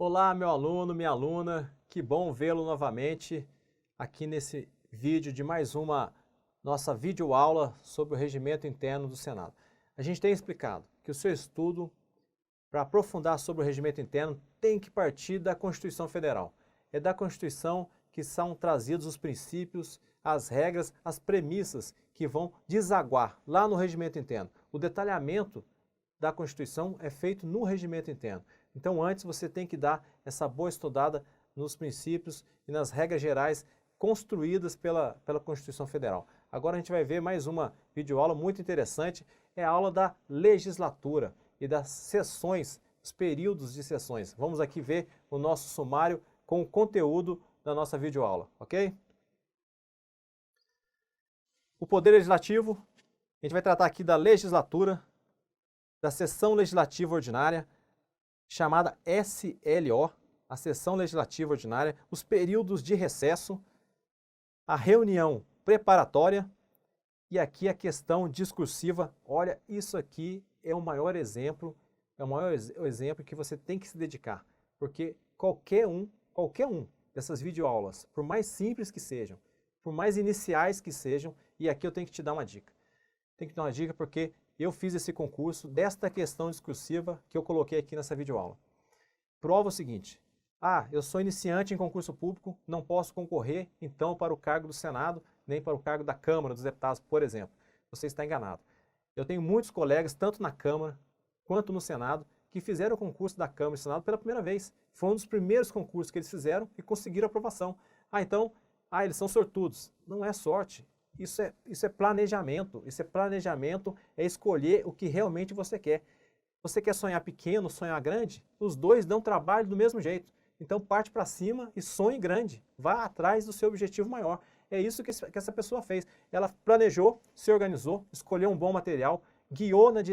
Olá, meu aluno, minha aluna, que bom vê-lo novamente aqui nesse vídeo de mais uma nossa videoaula sobre o regimento interno do Senado. A gente tem explicado que o seu estudo, para aprofundar sobre o regimento interno, tem que partir da Constituição Federal. É da Constituição que são trazidos os princípios, as regras, as premissas que vão desaguar lá no regimento interno. O detalhamento da Constituição é feito no regimento interno. Então, antes você tem que dar essa boa estudada nos princípios e nas regras gerais construídas pela Constituição Federal. Agora a gente vai ver mais uma videoaula muito interessante, é a aula da legislatura e das sessões, os períodos de sessões. Vamos aqui ver o nosso sumário com o conteúdo da nossa videoaula, ok? O Poder Legislativo, a gente vai tratar aqui da legislatura, da sessão legislativa ordinária, chamada SLO, a sessão legislativa ordinária, os períodos de recesso, a reunião preparatória e aqui a questão discursiva. Olha, isso aqui é o maior exemplo, exemplo que você tem que se dedicar, porque qualquer um dessas videoaulas, por mais simples que sejam, por mais iniciais que sejam, e aqui eu tenho que te dar uma dica. Tenho que te dar uma dica porque eu fiz esse concurso desta questão discursiva que eu coloquei aqui nessa videoaula. Prova o seguinte: eu sou iniciante em concurso público, não posso concorrer, então, para o cargo do Senado, nem para o cargo da Câmara dos Deputados, por exemplo. Você está enganado. Eu tenho muitos colegas, tanto na Câmara quanto no Senado, que fizeram o concurso da Câmara e do Senado pela primeira vez. Foi um dos primeiros concursos que eles fizeram e conseguiram aprovação. Eles são sortudos. Não é sorte. Isso é planejamento. Isso é planejamento, é escolher o que realmente você quer. Você quer sonhar pequeno, sonhar grande? Os dois dão trabalho do mesmo jeito. Então parte para cima e sonhe grande. Vá atrás do seu objetivo maior. É isso que essa pessoa fez. Ela planejou, se organizou, escolheu um bom material,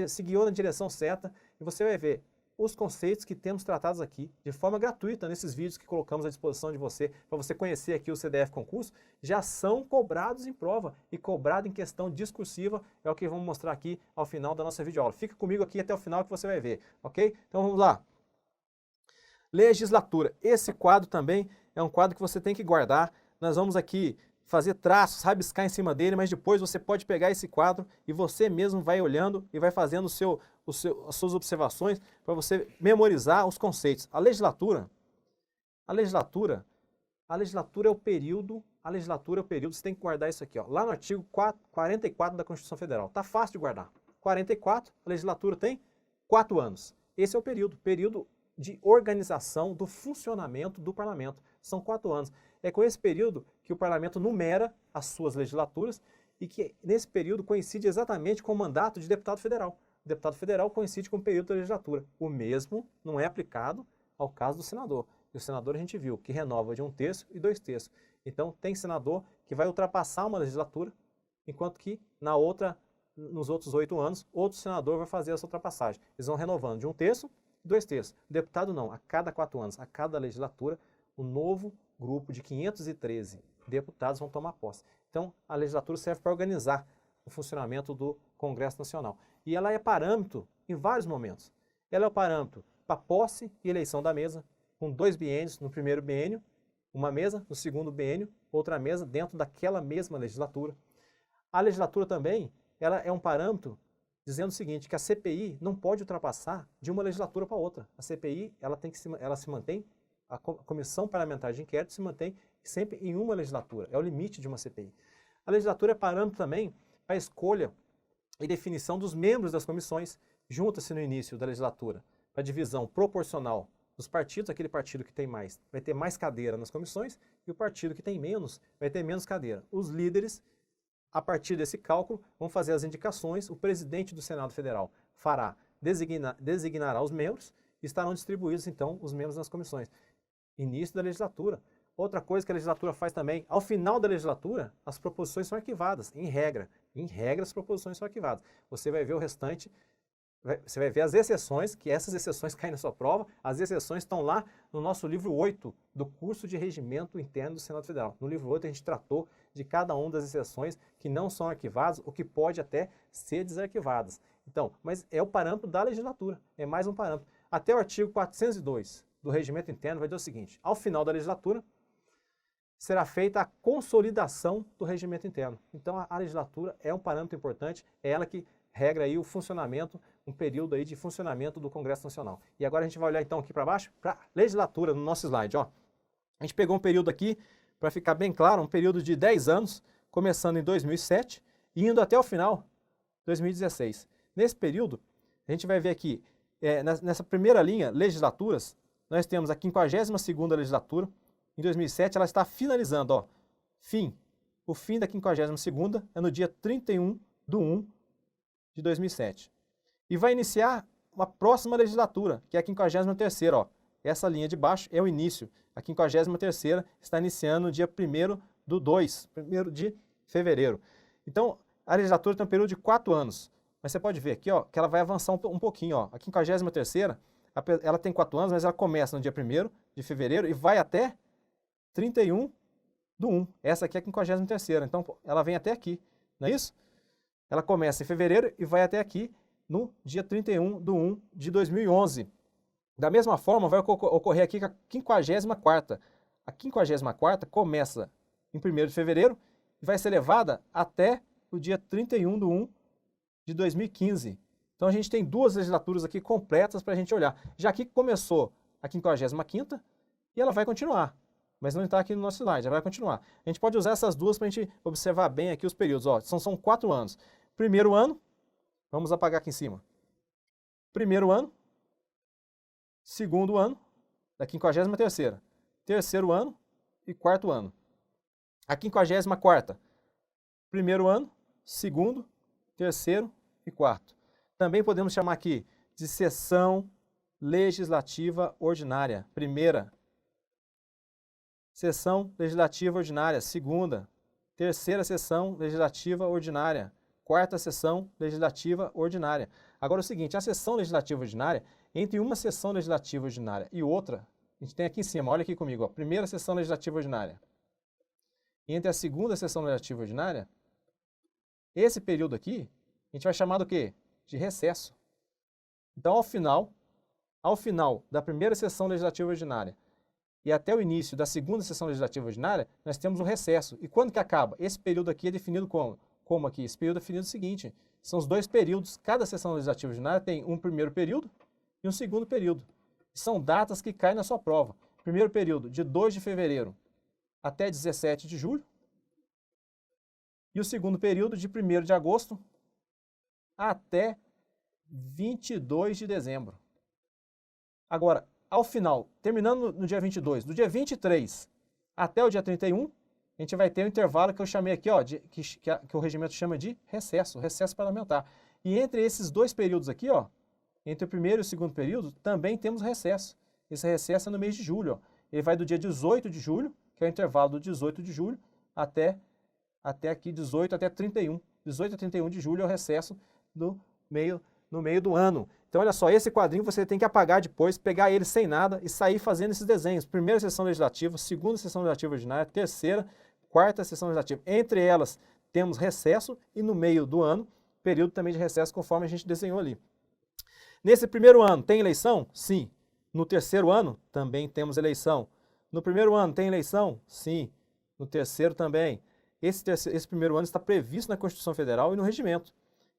se guiou na direção certa e você vai ver os conceitos que temos tratados aqui de forma gratuita nesses vídeos que colocamos à disposição de você, para você conhecer aqui o CDF Concurso, já são cobrados em prova e cobrado em questão discursiva, é o que vamos mostrar aqui ao final da nossa videoaula. Fica comigo aqui até o final que você vai ver, ok? Então vamos lá. Legislatura. Esse quadro também é um quadro que você tem que guardar. Nós vamos aqui fazer traços, rabiscar em cima dele, mas depois você pode pegar esse quadro e você mesmo vai olhando e vai fazendo as suas observações para você memorizar os conceitos. A legislatura é o período, você tem que guardar isso aqui, ó, lá no artigo 44 da Constituição Federal. Tá fácil de guardar. 44, a legislatura tem 4 anos. Esse é o período de organização do funcionamento do parlamento. São 4 anos. É com esse período que o parlamento numera as suas legislaturas e que nesse período coincide exatamente com o mandato de deputado federal. O deputado federal coincide com o período da legislatura. O mesmo não é aplicado ao caso do senador. E o senador a gente viu que renova de 1/3 e 2/3. Então tem senador que vai ultrapassar uma legislatura, enquanto que nos outros 8 anos, outro senador vai fazer essa ultrapassagem. Eles vão renovando de 1/3 e 2/3. O deputado não, a cada 4 anos, a cada legislatura, um novo grupo de 513 deputados vão tomar posse. Então, a legislatura serve para organizar o funcionamento do Congresso Nacional. E ela é parâmetro em vários momentos. Ela é o parâmetro para posse e eleição da mesa, com 2 biênios no primeiro biênio, uma mesa, no segundo biênio, outra mesa dentro daquela mesma legislatura. A legislatura também, ela é um parâmetro dizendo o seguinte, que a CPI não pode ultrapassar de uma legislatura para outra. A CPI, ela se mantém, a Comissão Parlamentar de Inquérito se mantém sempre em uma legislatura, é o limite de uma CPI. A legislatura é parâmetro também para a escolha e definição dos membros das comissões, junta-se no início da legislatura, para a divisão proporcional dos partidos, aquele partido que tem mais vai ter mais cadeira nas comissões e o partido que tem menos vai ter menos cadeira. Os líderes, a partir desse cálculo, vão fazer as indicações, o presidente do Senado Federal designará os membros e estarão distribuídos então os membros nas comissões. Início da legislatura. Outra coisa que a legislatura faz também, ao final da legislatura, as proposições são arquivadas, em regra. Em regra, as proposições são arquivadas. Você vai ver o restante, você vai ver as exceções, que essas exceções caem na sua prova, as exceções estão lá no nosso livro 8 do curso de Regimento Interno do Senado Federal. No livro 8 a gente tratou de cada uma das exceções que não são arquivadas, ou que pode até ser desarquivadas. Então, mas é o parâmetro da legislatura, é mais um parâmetro. Até o artigo 402 do regimento interno vai dizer o seguinte: ao final da legislatura, será feita a consolidação do regimento interno. Então, a legislatura é um parâmetro importante, é ela que regra aí o funcionamento, um período aí de funcionamento do Congresso Nacional. E agora a gente vai olhar então aqui para baixo, para a legislatura, no nosso slide. Ó. A gente pegou um período aqui, para ficar bem claro, um período de 10 anos, começando em 2007 e indo até o final, 2016. Nesse período, a gente vai ver aqui, nessa primeira linha, legislaturas, nós temos a 52ª legislatura. Em 2007, ela está finalizando, ó, o fim da 52ª é no dia 31/1 de 2007. E vai iniciar uma próxima legislatura, que é a 53ª, ó. Essa linha de baixo é o início. A 53ª está iniciando no dia 1º de fevereiro. Então, a legislatura tem um período de 4 anos. Mas você pode ver aqui, ó, que ela vai avançar um pouquinho, ó. A 53ª, ela tem 4 anos, mas ela começa no dia 1º de fevereiro e vai até 31/1. Essa aqui é a 53ª, então ela vem até aqui, não é isso? Ela começa em fevereiro e vai até aqui no dia 31/1 de 2011. Da mesma forma, vai ocorrer aqui com a 54ª. A 54ª começa em 1º de fevereiro e vai ser levada até o dia 31/1 de 2015. Então a gente tem 2 legislaturas aqui completas para a gente olhar. Já que começou a 55ª e ela vai continuar. Mas não está aqui no nosso slide, ela vai continuar. A gente pode usar essas duas para a gente observar bem aqui os períodos. Ó, são 4 anos. Primeiro ano, vamos apagar aqui em cima. Primeiro ano, segundo ano, da 53ª. Terceiro ano e quarto ano. A 54ª, primeiro ano, segundo, terceiro e quarto. Também podemos chamar aqui de sessão legislativa ordinária. Primeira. Sessão legislativa ordinária, segunda. Terceira sessão legislativa ordinária. Quarta sessão legislativa ordinária. Agora é o seguinte, a sessão legislativa ordinária, entre uma sessão legislativa ordinária e outra, a gente tem aqui em cima, olha aqui comigo, ó, primeira sessão legislativa ordinária. E entre a segunda sessão legislativa ordinária, esse período aqui, a gente vai chamar do quê? De recesso. Então, ao final da primeira sessão legislativa ordinária, e até o início da segunda sessão legislativa ordinária, nós temos um recesso. E quando que acaba? Esse período aqui é definido como? Como aqui? Esse período é definido o seguinte, são os 2 períodos, cada sessão legislativa ordinária tem um primeiro período e um segundo período. São datas que caem na sua prova. Primeiro período, de 2 de fevereiro até 17 de julho. E o segundo período, de 1º de agosto até 22 de dezembro. Agora, ao final, terminando no dia 22, do dia 23 até o dia 31, a gente vai ter um intervalo que eu chamei aqui, ó, que o regimento chama de recesso parlamentar. E entre esses 2 períodos aqui, ó, entre o primeiro e o segundo período, também temos recesso. Esse recesso é no mês de julho. Ó. Ele vai do dia 18 de julho, que é o intervalo do 18 de julho, até aqui 18 até 31. 18 a 31 de julho é o recesso no meio do ano. Então, olha só, esse quadrinho você tem que apagar depois, pegar ele sem nada e sair fazendo esses desenhos. Primeira sessão legislativa, segunda sessão legislativa ordinária, terceira, quarta sessão legislativa. Entre elas, temos recesso e no meio do ano, período também de recesso, conforme a gente desenhou ali. Nesse primeiro ano, tem eleição? Sim. No terceiro ano, também temos eleição. No primeiro ano, tem eleição? Sim. No terceiro também. Esse primeiro ano está previsto na Constituição Federal e no regimento.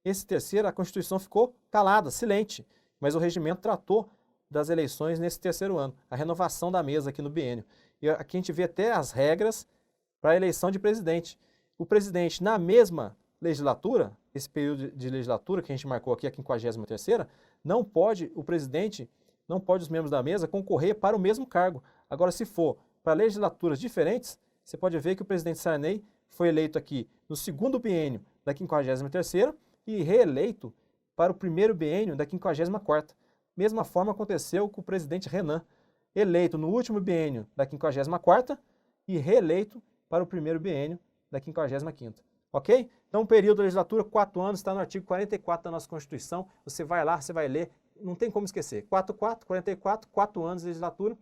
Esse terceiro, a Constituição ficou calada, silente, mas o regimento tratou das eleições nesse terceiro ano, a renovação da mesa aqui no biênio. E aqui a gente vê até as regras para a eleição de presidente. O presidente, na mesma legislatura, esse período de legislatura que a gente marcou aqui, a 53ª, os membros da mesa concorrer para o mesmo cargo. Agora, se for para legislaturas diferentes, você pode ver que o presidente Sarney foi eleito aqui no segundo biênio da 53ª e reeleito para o primeiro biênio da 54ª. Mesma forma aconteceu com o presidente Renan, eleito no último biênio da 54ª e reeleito para o primeiro biênio da 55ª. Ok? Então, o período da legislatura, 4 anos, está no artigo 44 da nossa Constituição. Você vai lá, você vai ler, não tem como esquecer. 44, 4 anos de legislatura.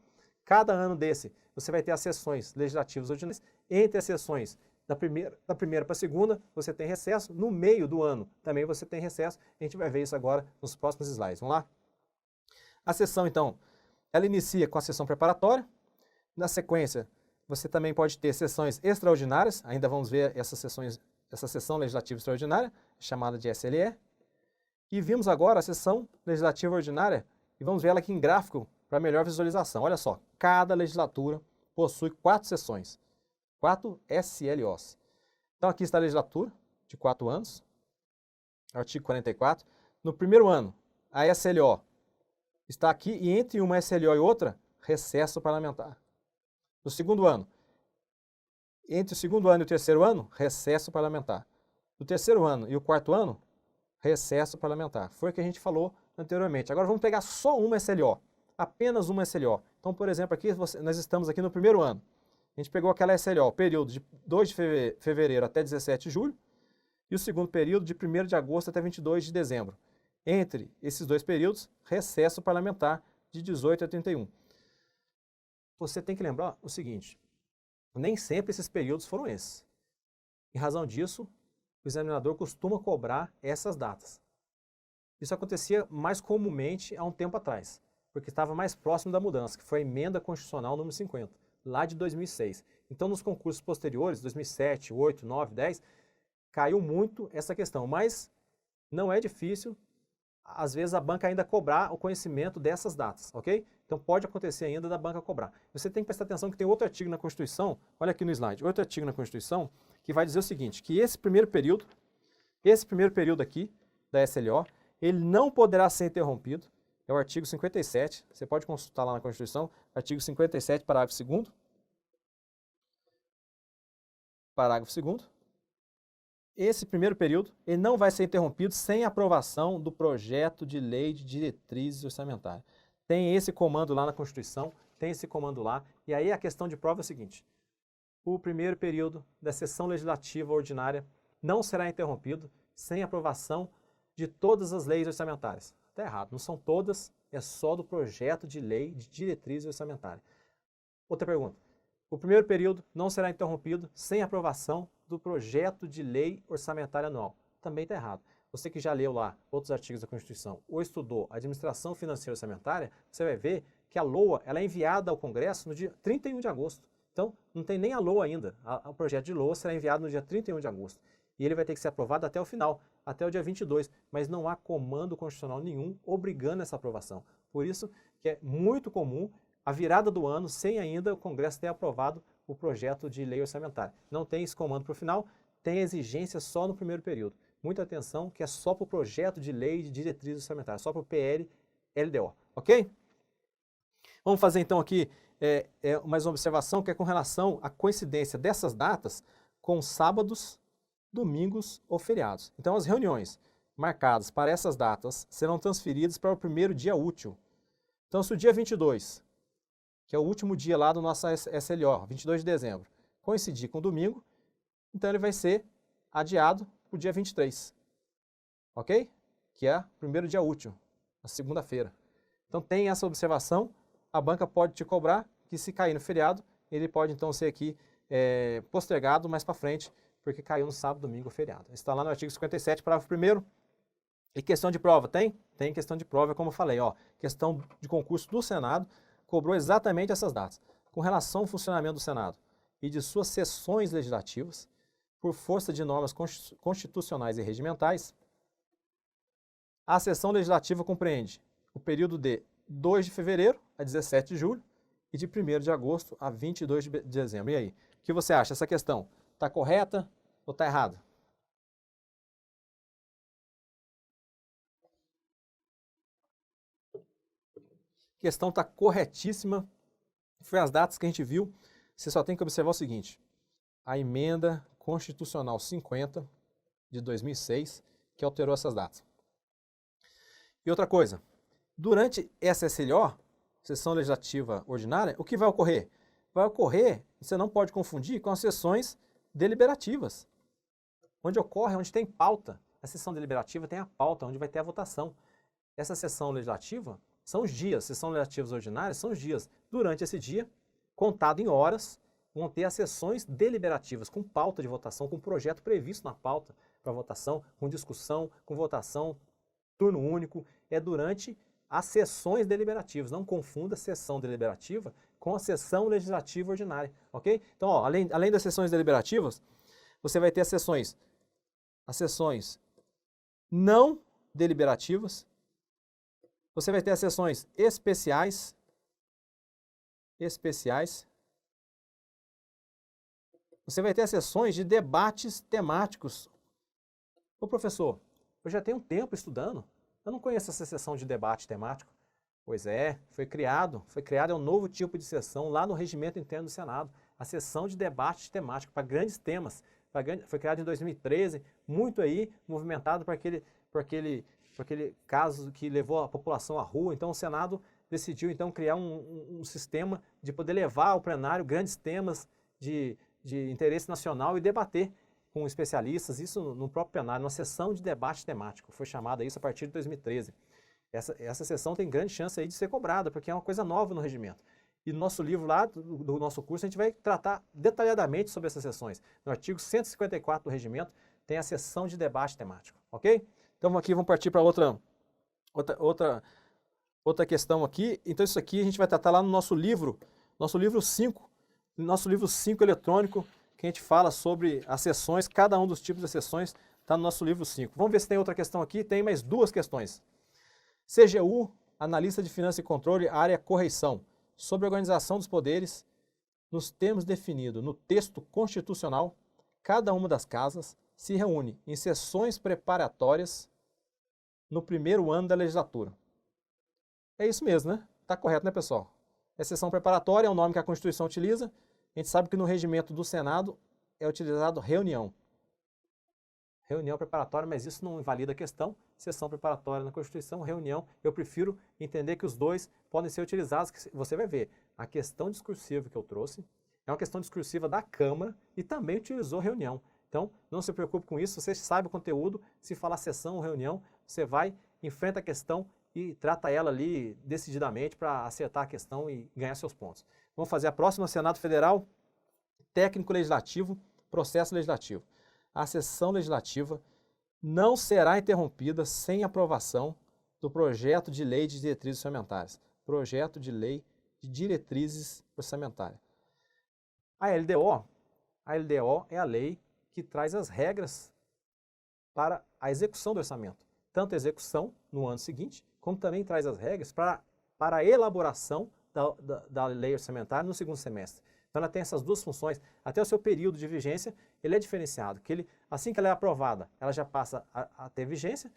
Cada ano desse, você vai ter as sessões legislativas ordinárias. Entre as sessões da primeira para a segunda, você tem recesso. No meio do ano, também você tem recesso. A gente vai ver isso agora nos próximos slides. Vamos lá? A sessão, então, ela inicia com a sessão preparatória. Na sequência, você também pode ter sessões extraordinárias, ainda vamos ver essa sessão legislativa extraordinária, chamada de SLE. E vimos agora a sessão legislativa ordinária, e vamos ver ela aqui em gráfico para melhor visualização. Olha só, cada legislatura possui 4 sessões, 4 SLOs. Então aqui está a legislatura de 4 anos, artigo 44. No primeiro ano, a SLO está aqui, e entre uma SLO e outra, recesso parlamentar. No segundo ano, entre o segundo ano e o terceiro ano, recesso parlamentar. No terceiro ano e o quarto ano, recesso parlamentar. Foi o que a gente falou anteriormente. Agora vamos pegar só uma SLO, apenas uma SLO. Então, por exemplo, aqui nós estamos aqui no primeiro ano. A gente pegou aquela SLO, período de 2 de fevereiro até 17 de julho, e o segundo período de 1º de agosto até 22 de dezembro. Entre esses 2 períodos, recesso parlamentar de 18 a 31. Você tem que lembrar o seguinte, nem sempre esses períodos foram esses. Em razão disso, o examinador costuma cobrar essas datas. Isso acontecia mais comumente há um tempo atrás, porque estava mais próximo da mudança, que foi a emenda constitucional número 50, lá de 2006. Então, nos concursos posteriores, 2007, 2008, 2009, 2010, caiu muito essa questão, mas não é difícil, às vezes, a banca ainda cobrar o conhecimento dessas datas, ok? Então, pode acontecer ainda da banca cobrar. Você tem que prestar atenção que tem outro artigo na Constituição, olha aqui no slide, outro artigo na Constituição, que vai dizer o seguinte, que esse primeiro período aqui, da SLO, ele não poderá ser interrompido, é o artigo 57, você pode consultar lá na Constituição, artigo 57, parágrafo 2º. Parágrafo 2º. Esse primeiro período, ele não vai ser interrompido sem aprovação do projeto de lei de diretrizes orçamentárias. Tem esse comando lá na Constituição, tem esse comando lá, e aí a questão de prova é o seguinte, o primeiro período da sessão legislativa ordinária não será interrompido sem aprovação de todas as leis orçamentárias. Está errado, não são todas, é só do projeto de lei de diretrizes orçamentárias. Outra pergunta, o primeiro período não será interrompido sem aprovação do projeto de lei orçamentária anual. Também está errado. Você que já leu lá outros artigos da Constituição ou estudou administração financeira orçamentária, você vai ver que a LOA ela é enviada ao Congresso no dia 31 de agosto. Então, não tem nem a LOA ainda. O projeto de LOA será enviado no dia 31 de agosto. E ele vai ter que ser aprovado até o final, até o dia 22. Mas não há comando constitucional nenhum obrigando essa aprovação. Por isso que é muito comum a virada do ano sem ainda o Congresso ter aprovado o projeto de lei orçamentária. Não tem esse comando para o final, tem exigência só no primeiro período. Muita atenção que é só para o projeto de lei de diretrizes orçamentárias, só para o PL-LDO, ok? Vamos fazer então aqui mais uma observação que é com relação à coincidência dessas datas com sábados, domingos ou feriados. Então as reuniões marcadas para essas datas serão transferidas para o primeiro dia útil. Então se o dia 22, que é o último dia lá do nosso SLO, 22 de dezembro, coincidir com o domingo, então ele vai ser adiado para o dia 23, ok? Que é o primeiro dia útil, a segunda-feira. Então tem essa observação, a banca pode te cobrar que se cair no feriado, ele pode então ser aqui postergado mais para frente, porque caiu no sábado, domingo ou feriado. Está lá no artigo 57, parágrafo 1º. E questão de prova, tem? Tem questão de prova, como eu falei, ó, questão de concurso do Senado, cobrou exatamente essas datas. Com relação ao funcionamento do Senado e de suas sessões legislativas, por força de normas constitucionais e regimentais, a sessão legislativa compreende o período de 2 de fevereiro a 17 de julho e de 1º de agosto a 22 de dezembro. E aí, o que você acha? Essa questão está correta ou está errada? A questão está corretíssima. Foi as datas que a gente viu. Você só tem que observar o seguinte. A emenda constitucional 50 de 2006 que alterou essas datas. E outra coisa. Durante essa SLO, sessão legislativa ordinária, o que vai ocorrer? Vai ocorrer, você não pode confundir com as sessões deliberativas. Onde ocorre, onde tem pauta. A sessão deliberativa tem a pauta, onde vai ter a votação. Essa sessão legislativa são os dias, sessões legislativas ordinárias são os dias. Durante esse dia, contado em horas, vão ter as sessões deliberativas, com pauta de votação, com projeto previsto na pauta para votação, com discussão, com votação, turno único. É durante as sessões deliberativas. Não confunda sessão deliberativa com a sessão legislativa ordinária, ok? Então, ó, além das sessões deliberativas, você vai ter as sessões não deliberativas, você vai ter as sessões especiais, você vai ter as sessões de debates temáticos. Ô professor, eu já tenho tempo estudando, eu não conheço essa sessão de debate temático. Pois é, foi criado um novo tipo de sessão lá no regimento interno do Senado, a sessão de debate temático para grandes temas. Foi criado em 2013, muito aí movimentado por aquele caso que levou a população à rua. Então o Senado decidiu então criar um sistema de poder levar ao plenário grandes temas de interesse nacional e debater com especialistas, isso no próprio plenário, numa sessão de debate temático. Foi chamada isso a partir de 2013. Essa sessão tem grande chance aí de ser cobrada, porque é uma coisa nova no regimento. E no nosso livro lá, do nosso curso, a gente vai tratar detalhadamente sobre essas sessões. No artigo 154 do regimento, tem a sessão de debate temático, ok? Então aqui vamos partir para outra questão aqui. Então isso aqui a gente vai tratar lá no nosso livro 5, nosso livro 5 eletrônico, que a gente fala sobre as sessões, cada um dos tipos de sessões está no nosso livro 5. Vamos ver se tem outra questão aqui, tem mais duas questões. CGU, analista de finanças e controle, área correição, sobre a organização dos poderes, nos termos definidos no texto constitucional, cada uma das casas se reúne em sessões preparatórias no primeiro ano da legislatura. É isso mesmo, né? Tá correto, né, pessoal? A sessão preparatória é o nome que a Constituição utiliza. A gente sabe que no regimento do Senado é utilizado reunião. Reunião preparatória, mas isso não invalida a questão. Sessão preparatória na Constituição, reunião. Eu prefiro entender que os dois podem ser utilizados. Você vai ver, a questão discursiva que eu trouxe é uma questão discursiva da Câmara e também utilizou reunião. Então, não se preocupe com isso, você sabe o conteúdo. Se falar sessão ou reunião, você vai, enfrenta a questão e trata ela ali decididamente para acertar a questão e ganhar seus pontos. Vamos fazer a próxima, Senado Federal, técnico legislativo, processo legislativo. A sessão legislativa não será interrompida sem aprovação do projeto de lei de diretrizes orçamentárias. Projeto de lei de diretrizes orçamentárias. A LDO é a lei que traz as regras para a execução do orçamento. Tanto a execução no ano seguinte, como também traz as regras para a elaboração da lei orçamentária no segundo semestre. Então ela tem essas duas funções. Até o seu período de vigência, ele é diferenciado. Assim que ela é aprovada, ela já passa a ter vigência,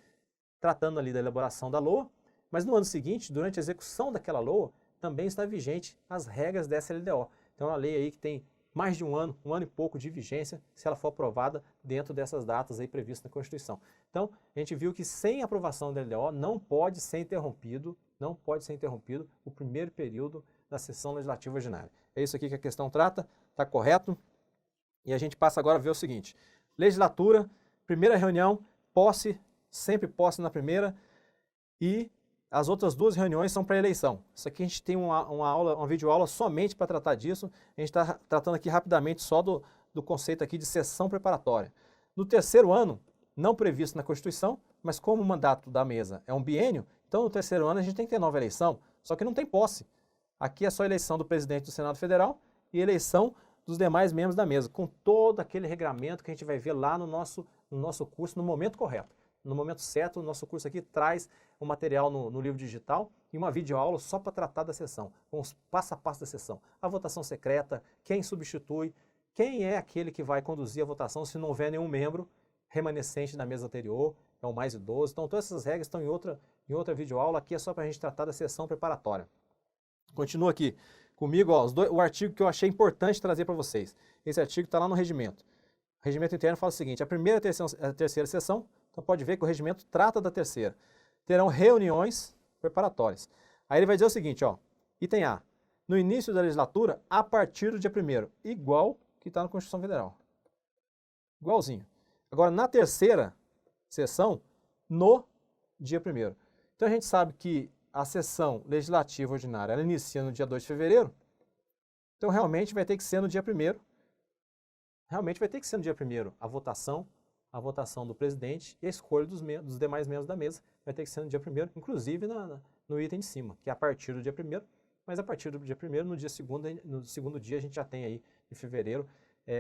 tratando ali da elaboração da LOA, mas no ano seguinte, durante a execução daquela LOA, também está vigente as regras dessa LDO. Então é uma lei aí que tem mais de um ano e pouco de vigência, se ela for aprovada dentro dessas datas aí previstas na Constituição. Então, a gente viu que sem aprovação da LDO não pode ser interrompido o primeiro período da sessão legislativa ordinária. É isso aqui que a questão trata, está correto? E a gente passa agora a ver o seguinte: legislatura, primeira reunião, sempre posse na primeira, e as outras duas reuniões são para eleição. Isso aqui a gente tem uma videoaula somente para tratar disso. A gente está tratando aqui rapidamente só do conceito aqui de sessão preparatória. No terceiro ano, não previsto na Constituição, mas como o mandato da mesa é um biênio, então no terceiro ano a gente tem que ter nova eleição, só que não tem posse. Aqui é só eleição do presidente do Senado Federal e eleição dos demais membros da mesa, com todo aquele regramento que a gente vai ver lá no nosso curso no momento correto. No momento certo, o nosso curso aqui traz o material no livro digital e uma videoaula só para tratar da sessão, com os passo a passo da sessão. A votação secreta, quem substitui, quem é aquele que vai conduzir a votação se não houver nenhum membro remanescente na mesa anterior, é o mais idoso. Então todas essas regras estão em outra videoaula, aqui é só para a gente tratar da sessão preparatória. Continua aqui comigo, ó, o artigo que eu achei importante trazer para vocês. Esse artigo está lá no regimento. O regimento interno fala o seguinte: a primeira e a terceira sessão, então pode ver que o regimento trata da terceira, terão reuniões preparatórias. Aí ele vai dizer o seguinte, ó, item A, no início da legislatura, a partir do dia 1º, igual que está na Constituição Federal. Igualzinho. Agora, na terceira sessão, no dia 1º. Então a gente sabe que a sessão legislativa ordinária, ela inicia no dia 2 de fevereiro, então realmente vai ter que ser no dia 1º. Realmente vai ter que ser no dia 1º a votação do presidente e a escolha dos demais membros da mesa vai ter que ser no dia 1º, inclusive no item de cima, que é a partir do dia 1º, mas a partir do dia 1º, no segundo dia, a gente já tem aí, em fevereiro,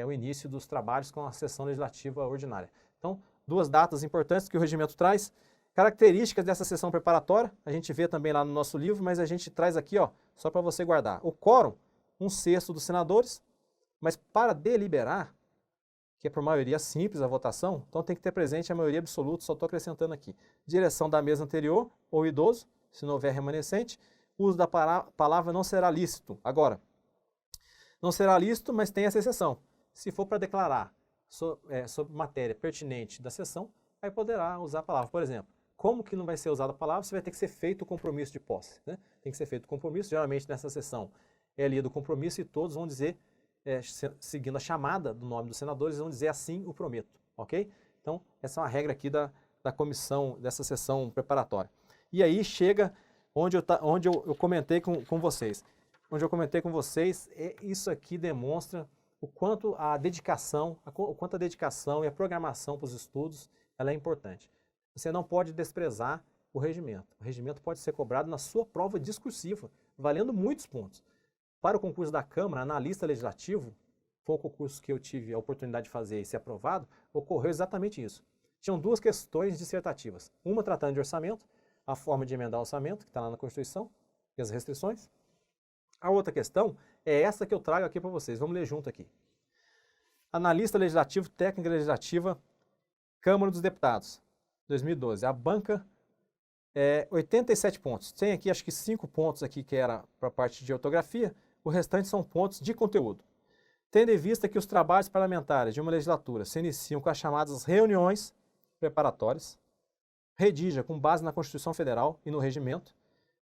o início dos trabalhos com a sessão legislativa ordinária. Então, duas datas importantes que o regimento traz. Características dessa sessão preparatória, a gente vê também lá no nosso livro, mas a gente traz aqui, ó, só para você guardar. O quórum, 1/6 dos senadores, mas para deliberar, que é por maioria simples a votação, então tem que ter presente a maioria absoluta, só estou acrescentando aqui. Direção da mesa anterior, ou idoso, se não houver remanescente, uso da palavra não será lícito. Agora, não será lícito, mas tem essa exceção. Se for para declarar sobre matéria pertinente da sessão, aí poderá usar a palavra. Por exemplo, como que não vai ser usada a palavra? Você vai ter que ser feito o compromisso de posse, né? Tem que ser feito o compromisso, geralmente nessa sessão é lido o compromisso e todos vão dizer, seguindo a chamada do nome dos senadores, vão dizer assim o prometo, ok? Então, essa é uma regra aqui da comissão, dessa sessão preparatória. E aí chega onde eu comentei com vocês. Onde eu comentei com vocês, isso aqui demonstra o quanto a dedicação e a programação para os estudos ela é importante. Você não pode desprezar o regimento. O regimento pode ser cobrado na sua prova discursiva, valendo muitos pontos. Para o concurso da Câmara, analista legislativo, foi o concurso que eu tive a oportunidade de fazer e ser aprovado, ocorreu exatamente isso. Tinham duas questões dissertativas. Uma tratando de orçamento, a forma de emendar o orçamento, que está lá na Constituição, e as restrições. A outra questão é essa que eu trago aqui para vocês. Vamos ler junto aqui. Analista legislativo, técnica legislativa, Câmara dos Deputados, 2012. A banca 87 pontos. Tem aqui acho que 5 pontos aqui que era para a parte de ortografia, o restante são pontos de conteúdo. Tendo em vista que os trabalhos parlamentares de uma legislatura se iniciam com as chamadas reuniões preparatórias, redija, com base na Constituição Federal e no regimento,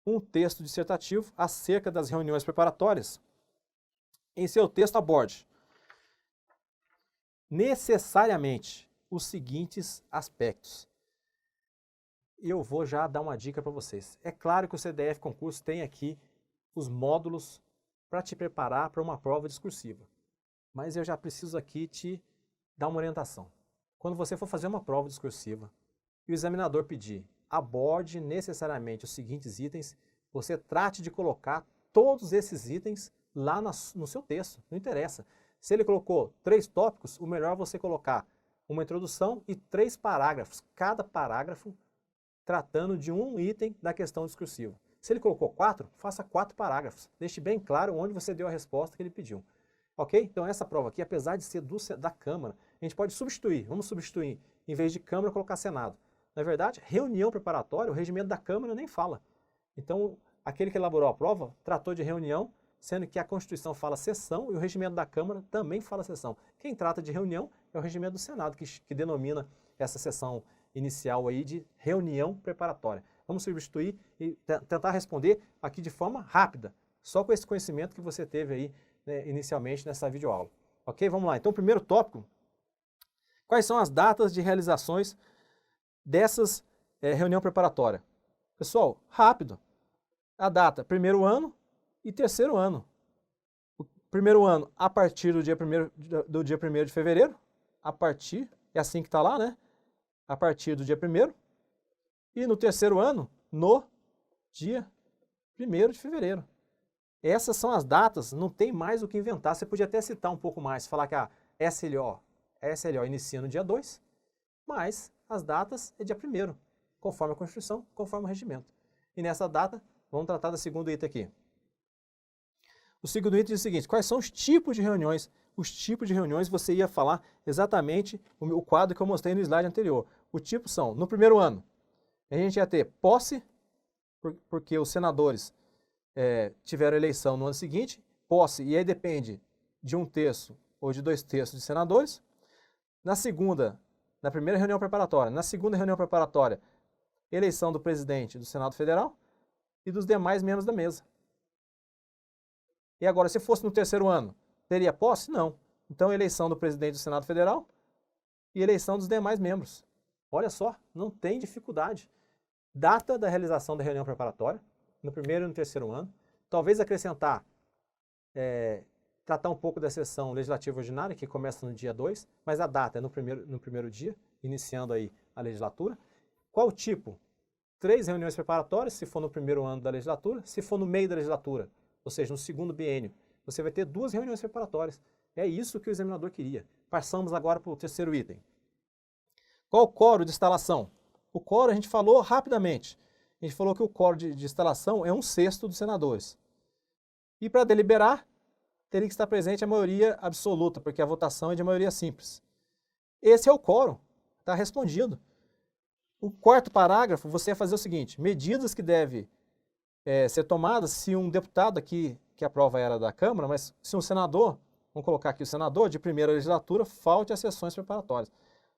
um texto dissertativo acerca das reuniões preparatórias. Em seu texto aborde necessariamente os seguintes aspectos. Eu vou já dar uma dica para vocês. É claro que o CDF Concurso tem aqui os módulos para te preparar para uma prova discursiva. Mas eu já preciso aqui te dar uma orientação. Quando você for fazer uma prova discursiva e o examinador pedir aborde necessariamente os seguintes itens, você trate de colocar todos esses itens lá no seu texto, não interessa. Se ele colocou 3 tópicos, o melhor é você colocar uma introdução e 3 parágrafos, cada parágrafo tratando de um item da questão discursiva. Se ele colocou 4, faça 4 parágrafos. Deixe bem claro onde você deu a resposta que ele pediu. Ok? Então essa prova aqui, apesar de ser da Câmara, a gente pode substituir. Vamos substituir, em vez de Câmara, colocar Senado. Na verdade, reunião preparatória, o regimento da Câmara nem fala. Então, aquele que elaborou a prova tratou de reunião, sendo que a Constituição fala sessão e o regimento da Câmara também fala sessão. Quem trata de reunião é o regimento do Senado, que denomina essa sessão inicial aí de reunião preparatória. Vamos substituir e tentar responder aqui de forma rápida, só com esse conhecimento que você teve aí, né, inicialmente nessa videoaula. Ok? Vamos lá. Então, primeiro tópico, quais são as datas de realizações dessas reunião preparatória? Pessoal, rápido. A data, primeiro ano e terceiro ano. O primeiro ano a partir do dia 1º de fevereiro, a partir, é assim que está lá, né? A partir do dia 1º, e no terceiro ano, no dia 1º de fevereiro. Essas são as datas, não tem mais o que inventar. Você podia até citar um pouco mais, falar que a SLO inicia no dia 2, mas as datas é dia 1º, conforme a Constituição, conforme o regimento. E nessa data, vamos tratar do segundo item aqui. O segundo item diz o seguinte: quais são os tipos de reuniões? Os tipos de reuniões você ia falar exatamente o quadro que eu mostrei no slide anterior. Os tipos são, no primeiro ano, a gente ia ter posse, porque os senadores tiveram eleição no ano seguinte, posse, e aí depende de 1/3 ou de 2/3 de senadores. Na primeira reunião preparatória, na segunda reunião preparatória, eleição do presidente do Senado Federal e dos demais membros da mesa. E agora, se fosse no terceiro ano, teria posse? Não. Então, eleição do presidente do Senado Federal e eleição dos demais membros. Olha só, não tem dificuldade. Data da realização da reunião preparatória, no primeiro e no terceiro ano. Talvez acrescentar, tratar um pouco da sessão legislativa ordinária, que começa no dia 2, mas a data é no primeiro dia, iniciando aí a legislatura. Qual o tipo? 3 reuniões preparatórias, se for no primeiro ano da legislatura. Se for no meio da legislatura, ou seja, no segundo biênio, você vai ter 2 reuniões preparatórias. É isso que o examinador queria. Passamos agora para o terceiro item. Qual o quórum de instalação? O quórum a gente falou rapidamente. A gente falou que o quórum de instalação é 1/6 dos senadores. E para deliberar, teria que estar presente a maioria absoluta, porque a votação é de maioria simples. Esse é o quórum. Está respondido. O quarto parágrafo, você vai fazer o seguinte: medidas que devem ser tomadas se um deputado aqui, que a prova era da Câmara, mas se um senador, vamos colocar aqui o senador de primeira legislatura, falte às sessões preparatórias.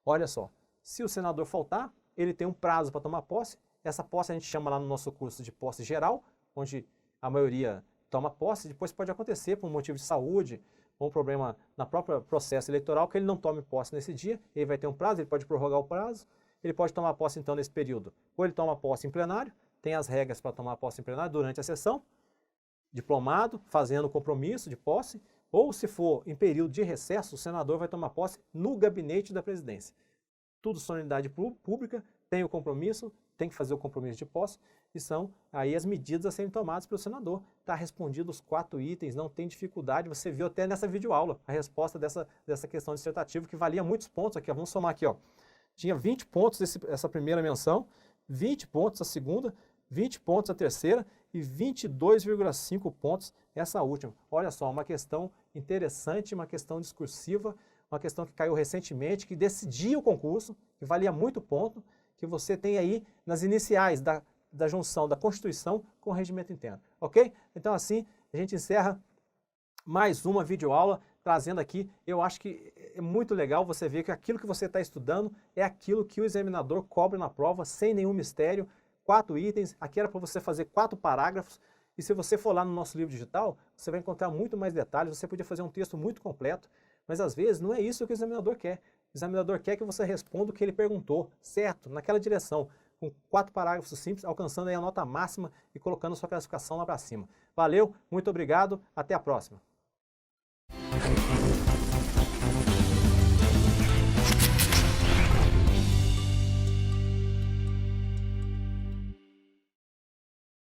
Olha só, se o senador faltar, ele tem um prazo para tomar posse. Essa posse a gente chama lá no nosso curso de posse geral, onde a maioria toma posse. Depois pode acontecer por um motivo de saúde, ou um problema na própria processo eleitoral, que ele não tome posse nesse dia. Ele vai ter um prazo, ele pode prorrogar o prazo. Ele pode tomar posse, então, nesse período. Ou ele toma posse em plenário, tem as regras para tomar posse em plenário durante a sessão, diplomado, fazendo compromisso de posse, ou se for em período de recesso, o senador vai tomar posse no gabinete da presidência. Tudo solenidade pública, tem o compromisso, tem que fazer o compromisso de posse, e são aí as medidas a serem tomadas pelo senador. Está respondido os 4 itens, não tem dificuldade, você viu até nessa videoaula a resposta dessa questão dissertativa, que valia muitos pontos aqui, ó. Vamos somar aqui, ó. Tinha 20 pontos essa primeira menção, 20 pontos a segunda, 20 pontos a terceira e 22,5 pontos essa última. Olha só, uma questão interessante, uma questão discursiva, uma questão que caiu recentemente, que decidia o concurso, que valia muito ponto, que você tem aí nas iniciais da junção da Constituição com o regimento interno. Ok? Então assim, a gente encerra mais uma videoaula, trazendo aqui, eu acho que é muito legal você ver que aquilo que você está estudando é aquilo que o examinador cobra na prova, sem nenhum mistério. 4 itens, aqui era para você fazer 4 parágrafos, e se você for lá no nosso livro digital, você vai encontrar muito mais detalhes, você podia fazer um texto muito completo, mas às vezes não é isso que o examinador quer. O examinador quer que você responda o que ele perguntou, certo, naquela direção, com 4 parágrafos simples, alcançando aí a nota máxima e colocando sua classificação lá para cima. Valeu, muito obrigado, até a próxima.